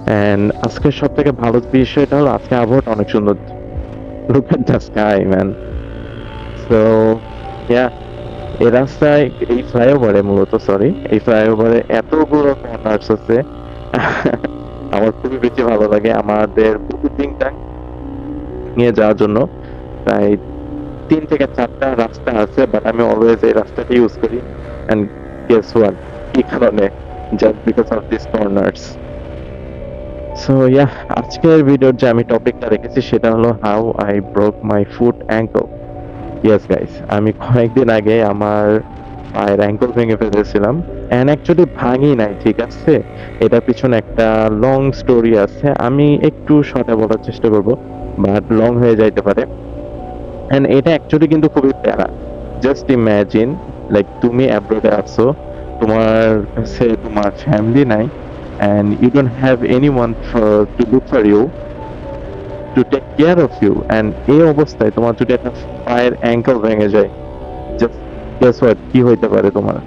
And আজকের সব থেকে ভালো বিষয়টা হলো আজকে আবহাওয়াটা অনেক সুন্দর। Look at the sky man. So yeah, এই রাস্তায়, এই ফ্লাইওভারে মূলত, সরি, এই ফ্লাইওভারে এতগুলো কর্নার্স আছে। আমার খুবই বেশি ভালো লাগে আমাদের বুকিংটা নিয়ে যাওয়ার জন্য। প্রায় 3 থেকে 4টা রাস্তা আছে, বাট আমি অলওয়েজ এই রাস্তাটা ইউজ করি। এন্ড গেস হোয়াট, কি কারণে? Just because of this corners. So yeah, আজকের ভিডিওর যে আমি টপিকটা রেখেছি সেটা হলো how I broke my foot ankle. Yes guys, আমি কয়েকদিন আগে আমার পায়ের অ্যাঙ্কল ভেঙে ফেলেছিলাম। এন্ড অ্যাকচুয়ালি ভাঙি নাই, ঠিক আছে? এটার পিছনে একটা লং স্টোরি আছে, আমি একটু শর্টে বলার চেষ্টা করব, বাট লং হয়ে যাইতে পারে। এন্ড এটা অ্যাকচুয়ালি কিন্তু খুবই প্যারা। জাস্ট ইমাজিন, লাইক তুমি অ্যাব্রোডে আছো, তোমার কাছে তোমার ফ্যামিলি নাই, and you don't have anyone to look for you, to take care of you, and এই অবস্থায় তোমার যদি একটা পায়ের অ্যাঙ্কেল ভেঙে যায়, জাস্ট গেস হোয়াট, কি হইতে পারে তোমার?